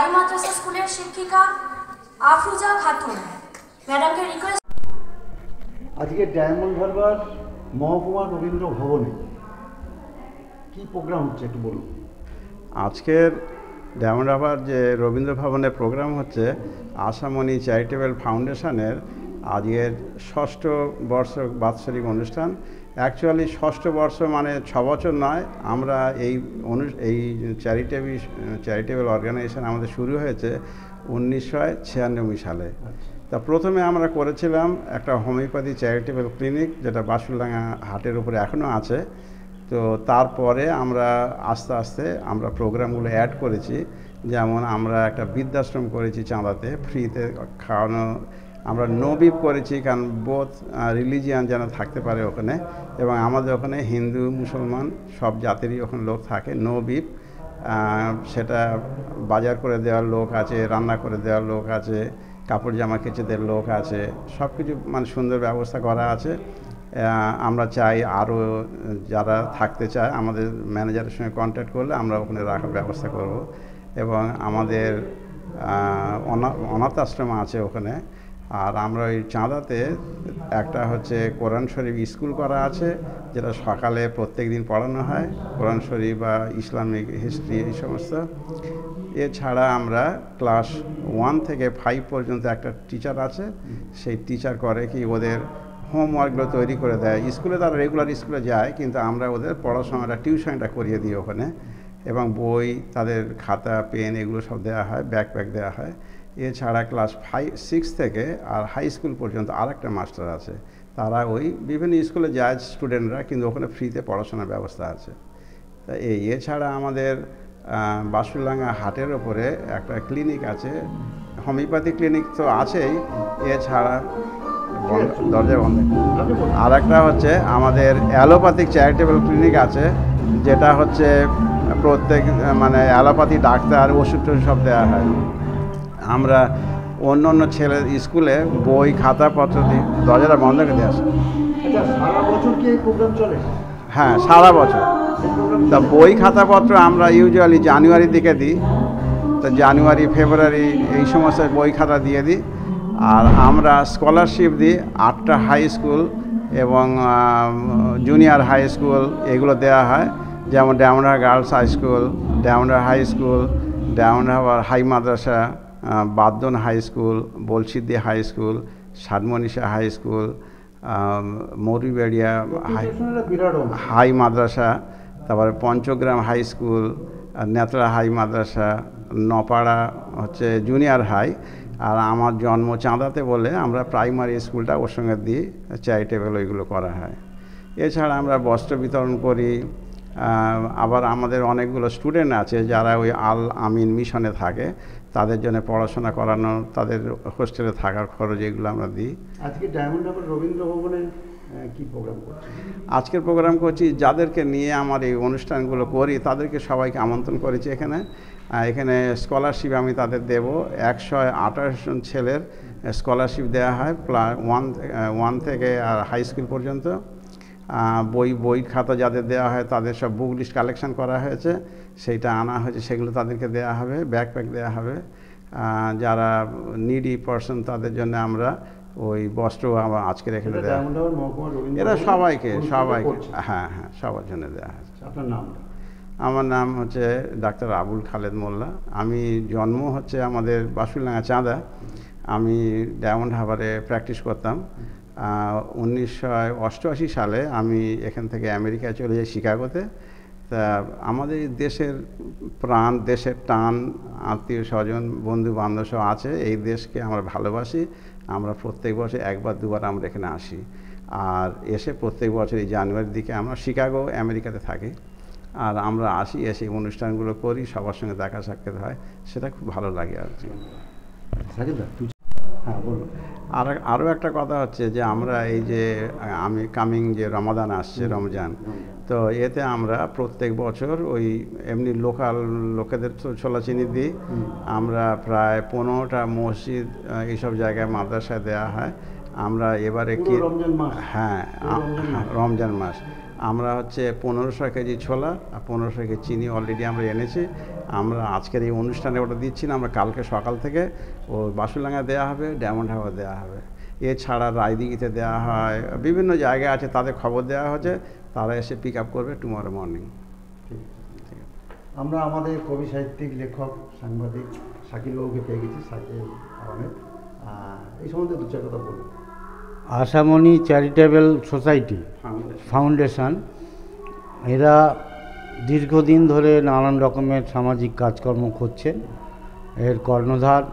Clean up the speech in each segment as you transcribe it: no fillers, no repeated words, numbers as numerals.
High মাদ্রাসা স্কুলের শিক্ষিকা আফরুজা খাতুন ম্যাডামকে রিকোয়েস্ট। আজকে ডায়মন্ড হারবার মহকুমা রবীন্দ্র ভবনে কি প্রোগ্রাম হচ্ছে একটু বলুন। আজকের ডায়মন্ড হারবার যে রবীন্দ্র ভবনে প্রোগ্রাম হচ্ছে আশামণি চ্যারিটেবল ফাউন্ডেশনের আজকের ষষ্ঠ বর্ষ বাৎসরিক অনুষ্ঠান। অ্যাকচুয়ালি ষষ্ঠ বর্ষ মানে 6 বছর নয়, আমরা এই চ্যারিটেবল অর্গানাইজেশন আমাদের শুরু হয়েছে 1996 সালে। তা প্রথমে আমরা করেছিলাম একটা হোমিওপ্যাথি চ্যারিটেবল ক্লিনিক, যেটা বাসুরডাঙ্গা হাটের উপরে এখনও আছে। তো তারপরে আমরা আস্তে আস্তে আমরা প্রোগ্রামগুলো অ্যাড করেছি। যেমন আমরা একটা বৃদ্ধাশ্রম করেছি চাঁদাতে, ফ্রিতে খাওয়ানো। আমরা নো বিপ করেছি, কারণ বোথ রিলিজিয়ান যেন থাকতে পারে ওখানে, এবং আমাদের ওখানে হিন্দু মুসলমান সব জাতিরই ওখানে লোক থাকে। নো বিপ, সেটা বাজার করে দেওয়ার লোক আছে, রান্না করে দেওয়ার লোক আছে, কাপড় জামা কেচে দেওয়ার লোক আছে, সব কিছু মানে সুন্দর ব্যবস্থা করা আছে। আমরা চাই আরও যারা থাকতে চায় আমাদের ম্যানেজারের সঙ্গে কন্ট্যাক্ট করলে আমরা ওখানে রাখার ব্যবস্থা করব। এবং আমাদের অনাথ আশ্রম আছে ওখানে। আর আমরা ওই চাঁদাতে একটা হচ্ছে কোরআন শরীফ স্কুল করা আছে, যেটা সকালে প্রত্যেক দিন পড়ানো হয়, কোরআন শরীফ বা ইসলামিক হিস্ট্রি এই সমস্ত। এছাড়া আমরা ক্লাস 1 থেকে 5 পর্যন্ত একটা টিচার আছে, সেই টিচার করে কি ওদের হোমওয়ার্কগুলো তৈরি করে দেয়। স্কুলে তারা রেগুলার স্কুলে যায়, কিন্তু আমরা ওদের পড়াশোনাটা টিউশনটা করিয়ে দিই ওখানে, এবং বই, তাদের খাতা, পেন এগুলো সব দেওয়া হয়, ব্যাকপ্যাক দেওয়া হয়। এছাড়া ক্লাস 6 থেকে আর হাই স্কুল পর্যন্ত আরেকটা মাস্টার আছে, তারা ওই বিভিন্ন স্কুলে যায় স্টুডেন্টরা, কিন্তু ওখানে ফ্রিতে পড়াশোনার ব্যবস্থা আছে। তা এছাড়া আমাদের বাসুরডাঙ্গা হাটের ওপরে একটা ক্লিনিক আছে, হোমিওপ্যাথি ক্লিনিক তো আছেই। এছাড়া দরজা বন্ধ। আর একটা হচ্ছে আমাদের অ্যালোপ্যাথিক চ্যারিটেবল ক্লিনিক আছে, যেটা হচ্ছে প্রত্যেক মানে অ্যালোপ্যাথি ডাক্তার ওষুধ সব দেওয়া হয়। আমরা অন্য অন্য ছেলের স্কুলে বই খাতাপত্র দিই। দরজাটা বন্ধ করে দিয়ে আসে। সারা বছর কি এই প্রোগ্রাম চলে? হ্যাঁ, সারা বছর। তা বই খাতাপত্র আমরা ইউজুয়ালি জানুয়ারির দিকে দিই। তো জানুয়ারি ফেব্রুয়ারি এই সমস্ত বই খাতা দিয়ে দিই। আর আমরা স্কলারশিপ দিই 8টা হাই স্কুল এবং জুনিয়র হাই স্কুল, এগুলো দেওয়া হয়। যেমন Diamond Harbour girls high school, Diamond Harbour high school, Diamond Harbour high মাদ্রাসা, Badan high school, Balsiddhi high school, Satmanisha high school, Mouriberia high মাদ্রাসা, তারপরে Panchagram high school, Netra high মাদ্রাসা, নপাড়া হচ্ছে জুনিয়র হাই। আর আমার জন্ম চাঁদাতে বলে আমরা প্রাইমারি স্কুলটা ওর সঙ্গে দিই, চ্যারিটেবল ওইগুলো করা হয়। এছাড়া আমরা বস্ত্র বিতরণ করি। আবার আমাদের অনেকগুলো স্টুডেন্ট আছে যারা ওই আল আমিন মিশনে থাকে, তাদের জন্য পড়াশোনা করানো, তাদের হোস্টেলে থাকার খরচ এগুলো আমরা দিই। আজকে ডায়মন্ড হারবার রবীন্দ্র ভবনে কি প্রোগ্রাম করছি? আজকের প্রোগ্রাম করছি যাদেরকে নিয়ে আমার এই অনুষ্ঠানগুলো করি তাদেরকে সবাইকে আমন্ত্রণ করেছি এখানে। এখানে স্কলারশিপ আমি তাদের দেব। 128 জন ছেলের স্কলারশিপ দেওয়া হয় 1 থেকে আর হাই স্কুল পর্যন্ত। বই খাতা যাদের দেওয়া হয় তাদের সব বুক লিস্ট কালেকশন করা হয়েছে, সেইটা আনা হয়েছে, সেগুলো তাদেরকে দেওয়া হবে, ব্যাকপ্যাক দেওয়া হবে। যারা নিডি পারসন তাদের জন্য আমরা ওই বস্ত্র আজকের এখানে দেওয়া, এরা সবাইকে হ্যাঁ সবার জন্য দেওয়া হয়েছে। আপনার নাম? আমার নাম হচ্ছে ডাক্তার আবুল খালেদ মোল্লা। আমি জন্ম হচ্ছে আমাদের বাসুরডাঙ্গা চাঁদা। আমি ডায়মন্ড হারবারে প্র্যাকটিস করতাম। 1988 সালে আমি এখান থেকে আমেরিকায় চলে যাই, শিকাগোতে। তা আমাদের দেশের প্রাণ, দেশের টান, আত্মীয় স্বজন, বন্ধু বান্ধব সব আছে। এই দেশকে আমরা ভালোবাসি। আমরা প্রত্যেক বছর 1 2 বার আমরা এখানে আসি। আর এসে প্রত্যেক বছর এই জানুয়ারির দিকে আমরা শিকাগো আমেরিকাতে থাকি। আর আমরা আসি, এসে অনুষ্ঠানগুলো করি, সবার সঙ্গে দেখা সাক্ষাৎ হয়, সেটা খুব ভালো লাগে আর কি। হ্যাঁ বলুন। আরও একটা কথা হচ্ছে যে আমরা এই যে কামিং যে রমাদান আসছে, রমজান, তো এতে আমরা প্রত্যেক বছর ওই এমনি লোকাল লোকেদের তো ছোলা চিনি দিই। আমরা প্রায় 15টা মসজিদ এইসব জায়গায় মাদ্রাসায় দেওয়া হয়। আমরা এবারে কি, হ্যাঁ রমজান মাস আমরা হচ্ছে 1500 কেজি ছোলা আর 1500 কেজি চিনি অলরেডি আমরা এনেছি। আমরা আজকের এই অনুষ্ঠানে ওটা দিচ্ছি না, আমরা কালকে সকাল থেকে ও বাসুলাঙ্গা দেওয়া হবে, ডায়মন্ড হারবার দেওয়া হবে। এছাড়া রায়দিঘিতে দেওয়া হয়, বিভিন্ন জায়গায় আছে, তাদের খবর দেওয়া হচ্ছে, তারা এসে পিক আপ করবে টুমরো মর্নিং। আমরা আমাদের কবি সাহিত্যিক লেখক সাংবাদিক শাকিল বাবুকে পেয়ে গেছি, শাকিল আহমেদ। এই সম্বন্ধে দু চার কথা বলুন। আশামণি চ্যারিটেবল সোসাইটি ফাউন্ডেশন, এরা দীর্ঘদিন ধরে নানান রকমের সামাজিক কাজকর্ম করছেন। এর কর্ণধার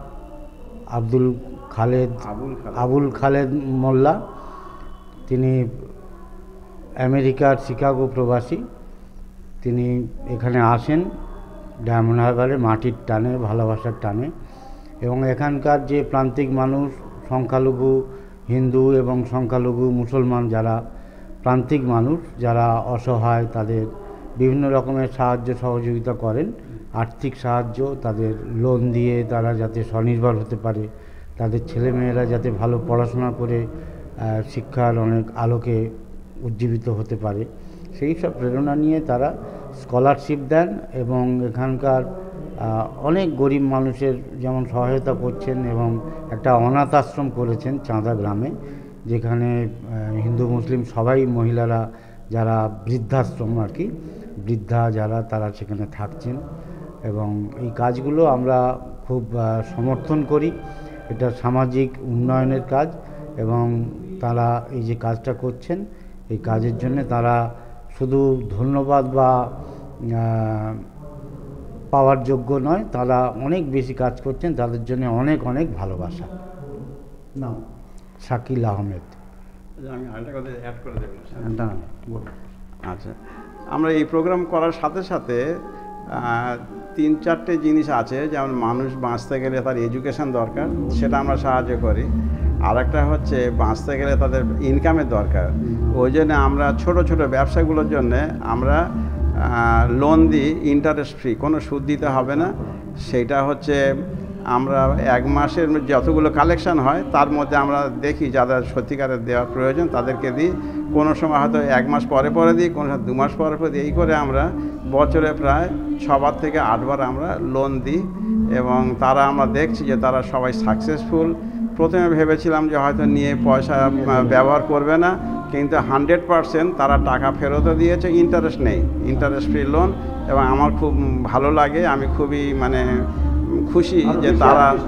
আবুল খালেদ মোল্লা, তিনি আমেরিকার শিকাগো প্রবাসী। তিনি এখানে আসেন ডায়মন্ড হারবারে মাটির টানে, ভালোবাসার টানে, এবং এখানকার যে প্রান্তিক মানুষ, সংখ্যালঘু হিন্দু এবং সংখ্যালঘু মুসলমান যারা প্রান্তিক মানুষ, যারা অসহায়, তাদের বিভিন্ন রকমের সাহায্য সহযোগিতা করেন। আর্থিক সাহায্য, তাদের লোন দিয়ে তারা যাতে স্বনির্ভর হতে পারে, তাদের ছেলেমেয়েরা যাতে ভালো পড়াশোনা করে শিক্ষার অনেক আলোকে উজ্জীবিত হতে পারে, সেই সব প্রেরণা নিয়ে তারা স্কলারশিপ দেন এবং এখানকার অনেক গরিব মানুষের যেমন সহায়তা করছেন, এবং একটা অনাথ আশ্রম করেছেন চাঁদা গ্রামে, যেখানে হিন্দু মুসলিম সবাই মহিলারা, যারা বৃদ্ধাশ্রম আর কি, বৃদ্ধা যারা, তারা সেখানে থাকছেন। এবং এই কাজগুলো আমরা খুব সমর্থন করি। এটা সামাজিক উন্নয়নের কাজ, এবং তারা এই যে কাজটা করছেন, এই কাজের জন্য তারা শুধু ধন্যবাদ বা পাওয়ার যোগ্য নয়, তারা অনেক বেশি কাজ করছেন, তাদের জন্য অনেক অনেক ভালোবাসা। নাম শাকিল আহমেদ। আমি আরেকটা কথা অ্যাড করে দেব। আচ্ছা, আমরা এই প্রোগ্রাম করার সাথে সাথে 3-4টে জিনিস আছে, যেমন মানুষ বাঁচতে গেলে তার এডুকেশন দরকার, সেটা আমরা সাহায্য করি। আর একটা হচ্ছে বাঁচতে গেলে তাদের ইনকামের দরকার, ওই জন্য আমরা ছোট ছোট ব্যবসাগুলোর জন্য আমরা লোন দিই, ইন্টারেস্ট ফ্রি, কোনো সুদ দিতে হবে না। সেইটা হচ্ছে আমরা 1 মাসের যতগুলো কালেকশন হয় তার মধ্যে আমরা দেখি যাদের সত্যিকারের দেওয়ার প্রয়োজন তাদেরকে দিই। কোনো সময় হয়তো 1 মাস পরে পরে দিই, কোনো সময় 2 মাস পরে পরে দিই। এই করে আমরা বছরে প্রায় 6বার থেকে 8বার আমরা লোন দিই, এবং তারা আমরা দেখছি যে তারা সবাই সাকসেসফুল। প্রথমে ভেবেছিলাম যে হয়তো নিয়ে পয়সা ব্যবহার করবে না, কিন্তু 100% তারা টাকা ফেরতও দিয়েছে, ইন্টারেস্ট নেই, ইন্টারেস্ট ফ্রি লোন। এবং আমার খুব ভালো লাগে, আমি খুবই খুশি যে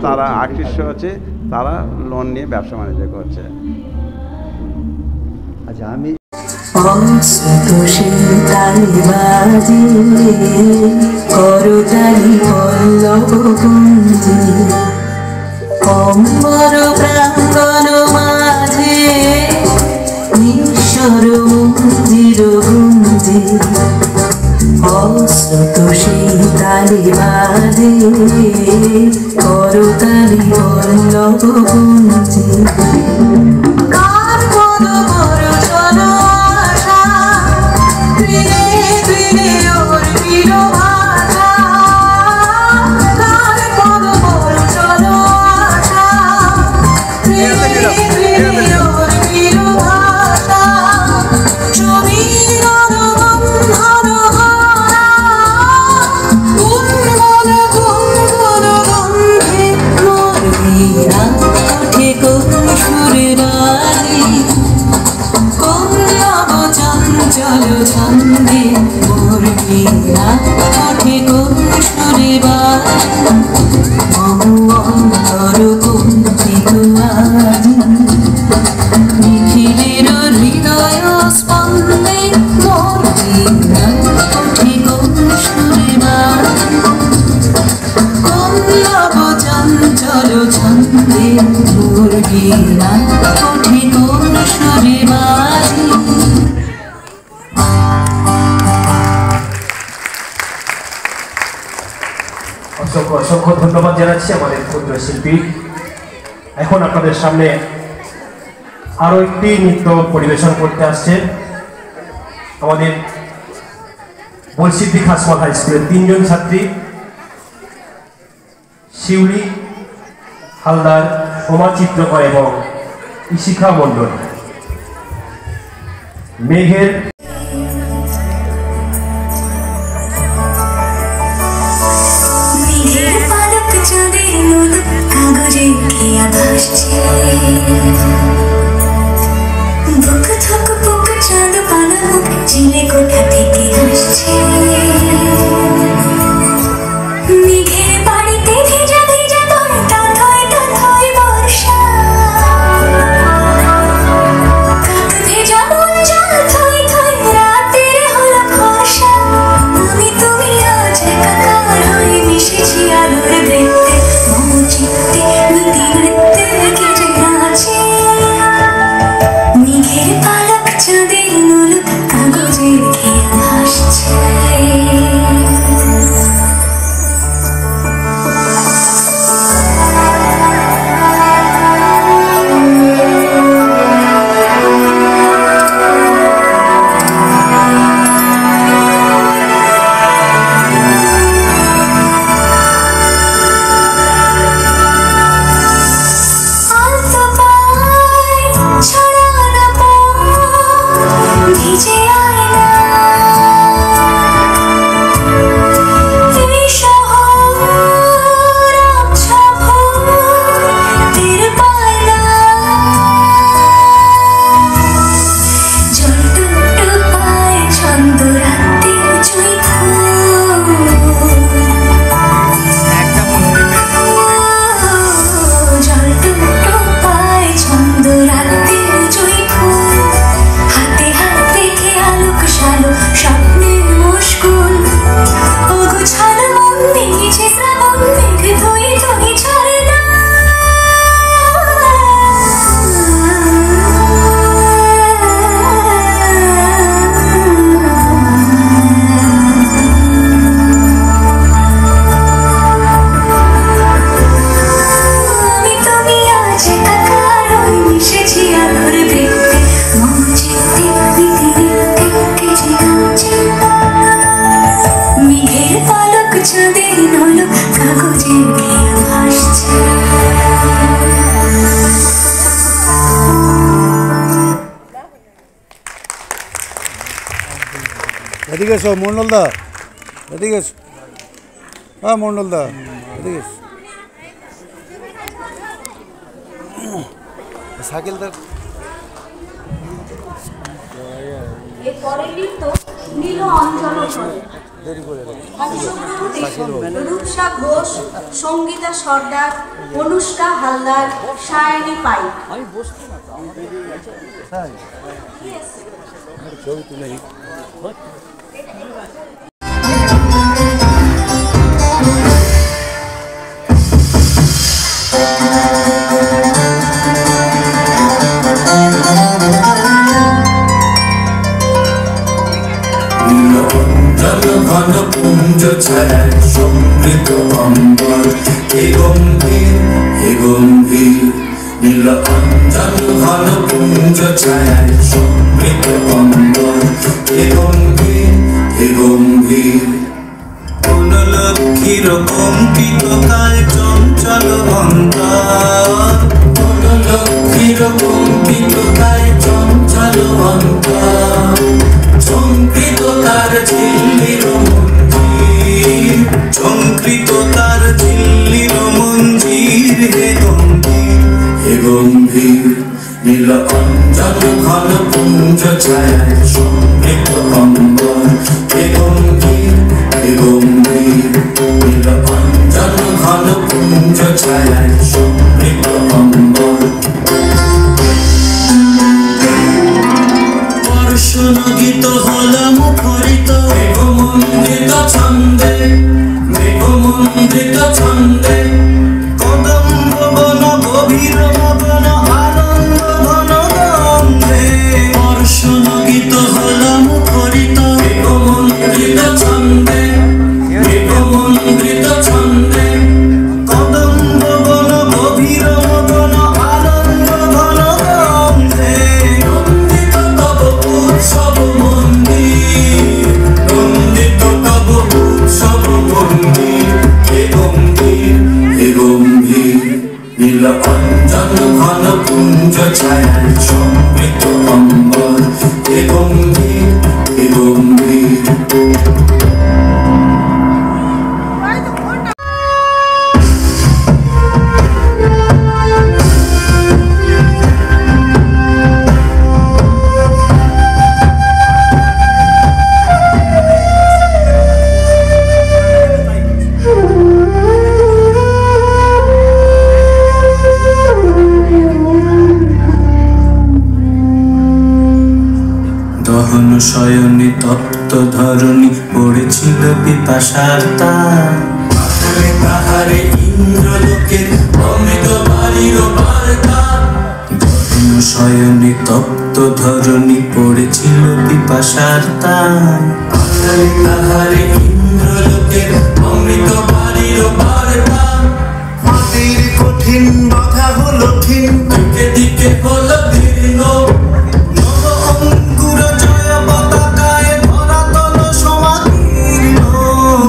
তারা আকৃষ্ট হচ্ছে, তারা লোন নিয়ে ব্যবসা বাণিজ্য করছে। আচ্ছা, আমি অম্বর প্রাঙ্গণ মাঝে ঈশ্বর মন্দির গুঞ্জে, অস্রত শীতালি বাজে করতালি পল্লব গুঞ্জে। কার পদ বড় চলো আশা, দিনে দিনে ওর প্রিয় ভাষা। কার পদ বড় চলো আশা, দিনে দিনে ওর প্রিয় ভাষা। ছবি গণবন্ধন হারা, গুনগুন গুনগুন গন্ধে মোর বীণা ওঠে কোন সুরে বাজে। কোন নব চঞ্চল ছন্দে মোর বীণা ওঠে কোন সুরে বাজে। মম অন্তর কুণ্ঠিত আজি, নিখিলের হৃদয় স্পন্দে মোর বীণা ওঠে কোন সুরে বাজে। কোন নব চঞ্চল ছন্দে মোর বীণা ওঠে কোন সুরে বাজে। অসংখ্য অসংখ্য ধন্যবাদ জানাচ্ছি আমাদের ক্ষুদ্র শিল্পী। এখন আপনাদের সামনে আরো একটি নৃত্য পরিবেশন করতে আসছে আমাদের বলসিদ্ধি খাসমল হাই স্কুলের 3 জন ছাত্রী, শিউলি হালদার, সোমা চিত্রকর এবং ইশিখা মণ্ডল। মেঘের বুক থক বুক চাঁদ পানা মুখ চিলে কোঠা থেকে আসছে মেঘের বাড়িতে ভেজা ভেজা তোর তাথয় বর্ষা কাক ভেজা মন জল থই থই রাতের হলো খসা আমি তুমি আজ একাকার হয়ে মিশেছি আলোর বৃত্তে মম চিত্তে নীতি নৃত্যে কেটে আছে মেঘের পালক চাঁদের নোলক কাগজের খেয়া ভাসছে এদিকে এসো মন্ডলদা, এদিকে এসো। হ্যাঁ মন্ডলদা এদিকে এসো। সাইকেলটা এর পরের নৃত্য নীল অঞ্চল রূপসা ঘোষ, সঙ্গীতা সর্দার, অনুষ্কা হালদার, সায়নী পাই। ছবি তুলে ঘন পুঞ্জ ছাড়ায় সমৃদ্ধ অম্বর হে গম্ভীর হে গম্ভীর নীল অঞ্চল ঘন পুঞ্জ ছাড়ায় সমৃদ্ধ অম্বর হে গম্ভীর হে গম্ভীর কোন লক্ষ্মীর কম্পিত কায় চঞ্চল অন্তর কোন লক্ষ্মীর কম্পিত কায় চঞ্চল অন্তর সংকৃত তার ঝিল্লির মঞ্জির সংকৃত তার ঝিল্লির মঞ্জির হে গম্ভীর হে গম্ভীর নীল অঞ্চল ঘন পুঞ্জ ছায়ায় সমৃদ্ধ অম্বর হে গম্ভীর হে গম্ভীর নীল অঞ্চল ঘন পুঞ্জ ছায়ায় সমৃদ্ধ অম্বর গীত হল মুখরিত মেঘমন্ডিত ছন্দে মেঘমন্ডিত ছন্দে কদম্ব বন গভীর মদন আনন্দ ঘন গন্ধে বর্ষণ গীত হল মুখরিত মেঘমন্ডিত ছন্দে মেঘমন্ডিত ছন্দে কদম্ব বন গভীর মদন আনন্দ ঘন গন্ধে নন্দিত তব উৎসব মন্দির নন্দিত তব উৎসব মন্দির হে গম্ভীর হে গম্ভীর নীল অঞ্চল ঘন পুঞ্জ ছায়ায় সমৃদ্ধ অম্বর হে গম্ভীর হে গম্ভীর ঘন শয়নে তপ্ত ধরণী পড়েছিল পিপাসার তার পাহাড়ে পাহাড়ে ইন্দ্রলোকের অমৃত বাড়ির বার্তা ঘন শয়নে তপ্ত ধরণী পড়েছিল পিপাসার তার পাহাড়ে পাহাড়ে ইন্দ্রলোকের অমৃত বাড়ির বার্তা মাটির কঠিন বাধা হলো ক্ষীণ দিকে দিকে হলো দীর্ণ নব অঙ্কুর জয় পতাকায় ধরাতল সমাদীর্ণ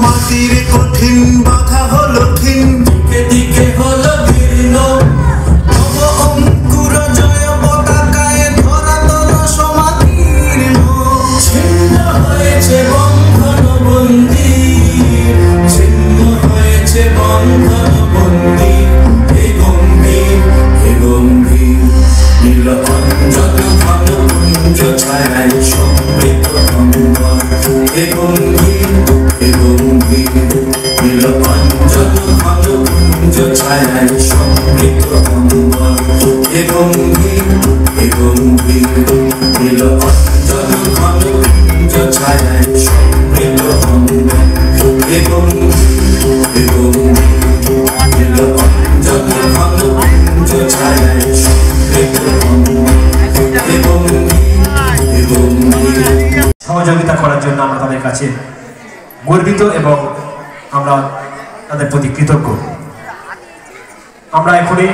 মাটির কঠিন বাধা হলো ক্ষীণ দিকে দিকে হলো দীর্ণ নব অঙ্কুর জয় পতাকায় ধরাতল সমাদীর্ণ ছিন্ন হয়েছে বন্ধন বন্দী ছিন্ন হয়েছে বন্ধন বন্দী হে গম্ভীর নীল অঞ্জন ঘন কুঞ্জ ছায়ায় সমৃত অম্বর হে গম্ভীর নীল অঞ্জন ঘন কুঞ্জ ছায়ায় সমৃত অম্বর হে গম্ভীর নীল অঞ্জন ঘন কুঞ্জ ছায়ায় সমৃত অম্বর হে গম্ভীর নীল অঞ্জন ঘন কুঞ্জ ছায়ায় সমৃত সহযোগিতা করার জন্য আমরা তাদের কাছে গর্বিত এবং আমরা তাদের প্রতি কৃতজ্ঞ। আমরা এখনই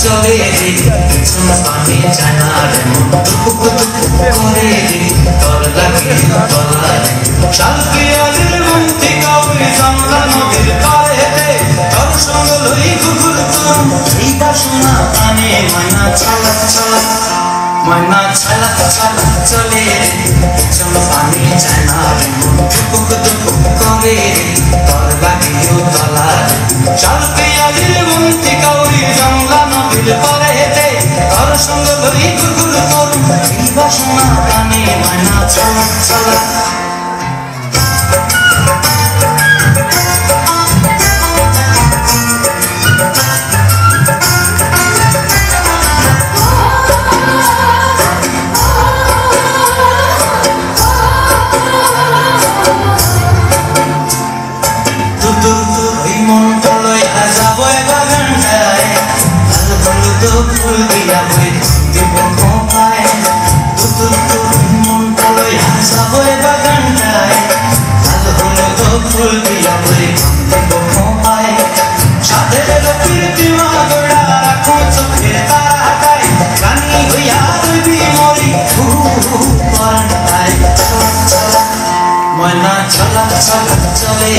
চলে পিছন পানি জানার করে তর লাগে তলায় শালকে আলের মন্ত্রী কাউরে জানলা নদীর পাড়েতে তর সঙ্গ লই গুগুল করুন এই বাসনা প্রাণে ময়না ছালা ছালা ময়না ছালা ছালা চলে পিছন পানি জানার করে তর লাগে তলায় শালকে আলের মন্ত্রী কাউরে জানলা নদীর পাড়েতে তর সঙ্গ লই গুগুল করুন এই বাসনা প্রাণে ময়না ছালা ছালা ফুল দিয়া বই দিব পায় তুতুর মন তলই হাসাবই বাগানটায় লাল হলুদ ফুল দিয়া বই দিব পায় সাথে প্রীতিমা গোড়া রাখো চোখের তারাটায় রানী হইয়া রইবি মরি পরাটায় ময়না চলা চলা চলে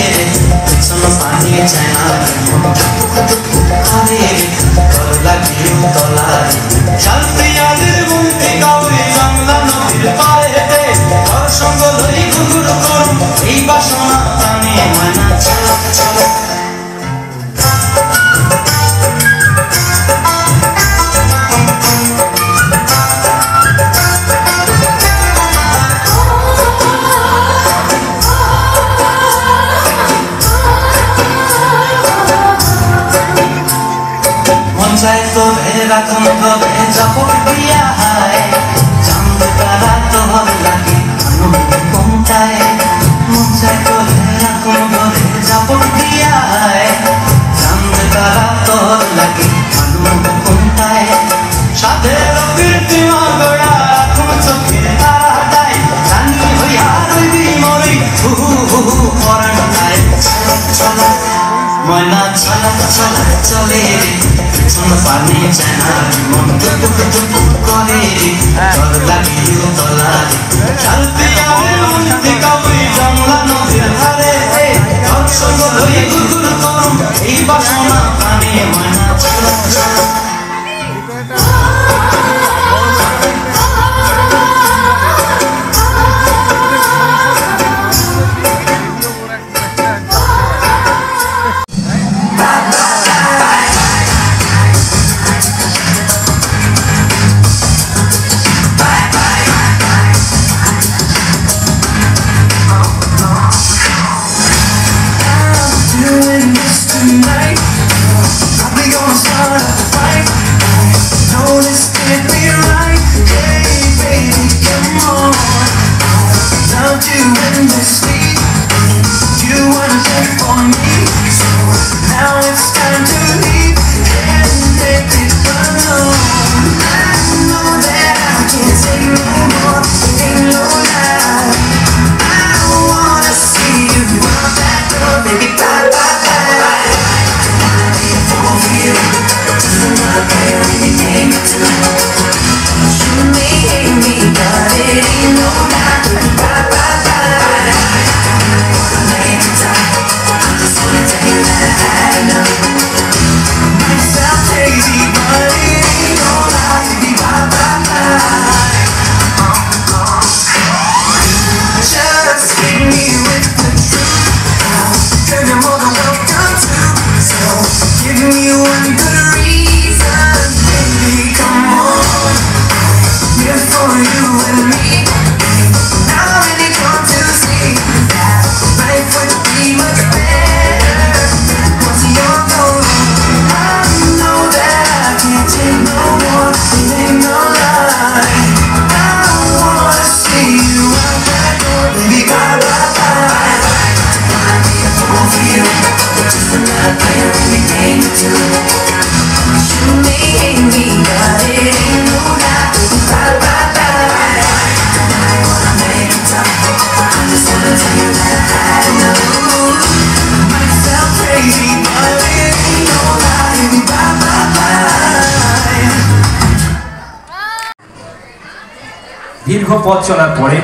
পিছন পানি যায় না করে লাগিও তলায় শালপিয়াদের মন্ত্রী কাউরে জানলা নদীর পাড়েতে তর সঙ্গ লই গুগুল করুন এই বাসনা প্রাণে ময়না চলা চলা যায় তো রাখুন তবে যখন দিয়া হয় চাঁদ তারা তো ভালো লাগে আনন্দ কমতায় মন যায় তো রাখুন তবে যখন দিয়া হয় চাঁদ তারা তো লাগে আনন্দ কমতায় সাধের কীর্তিমা গোড়া রাখুন চোখের তারাটায় রানী হইয়া রইবি মরি পরাটায় চলা ময়না চলা চলা চলে পিছন পানি জানা মন করে তর লাগিও তলায় শালপিয়াদের মন্ত্রী কাউরে জানলা নদীর ধারে তর সঙ্গ লই গুগুল করুন এই বাসনা প্রাণে ময়না চলা চলা you one good reason, baby, come on. Here for you and me. Now I really come to see that life would be much better once you're gone. I know that I can't take no more, it ain't no lie. I wanna see you out that door, baby, bye, bye, bye. I'd be a fool for you, just another player in the game too. You may hate me, but it ain't no lie, bye, bye, bye. I wanna make it tough, I just wanna tell you that I know. Might sound crazy, but it ain't no lie, baby, bye, bye, bye. দীর্ঘ পথ চলার পরে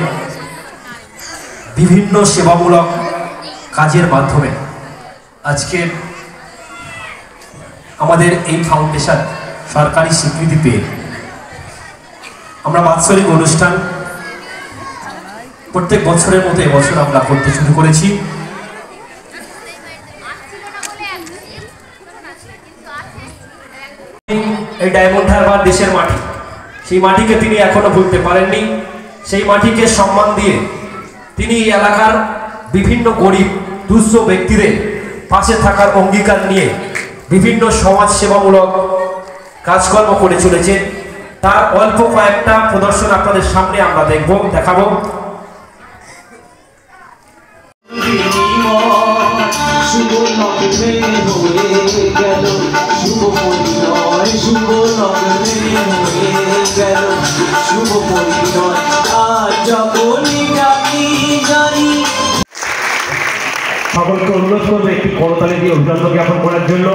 বিভিন্ন সেবামূলক কাজের মাধ্যমে আজকে আমাদের এই ফাউন্ডেশন সরকারি স্বীকৃতি পেয়ে আমরা বাৎসরিক অনুষ্ঠান প্রত্যেক বছরের মতো এবছর আমরা করতে শুরু করেছি। এই ডায়মন্ড হারবার দেশের মাটি, সেই মাটিকে তিনি এখনো ভুলতে পারেননি। সেই মাটিকে সম্মান দিয়ে তিনি এলাকার বিভিন্ন গরিব দুঃস্থ ব্যক্তিদের পাশে থাকার অঙ্গীকার নিয়ে বিভিন্ন সমাজ সেবামূলক কাজকর্ম করে চলেছে। তার অল্প কয়েকটা প্রদর্শন আপনাদের সামনে আমরা দেখাবো। শুভ লগ্নে হয়ে গেল, শুভ পরিণয়, শুভ লগ্নে হয়ে গেল, শুভ পরিণয়, আর যখনই ডাকি জানি। সকলকে অনুরোধ করবো একটি করতালি দিয়ে অভিনন্দন জ্ঞাপন করার জন্য।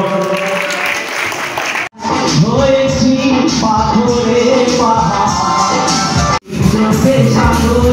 হয়েছি পাথরে পাহাড়, সাগর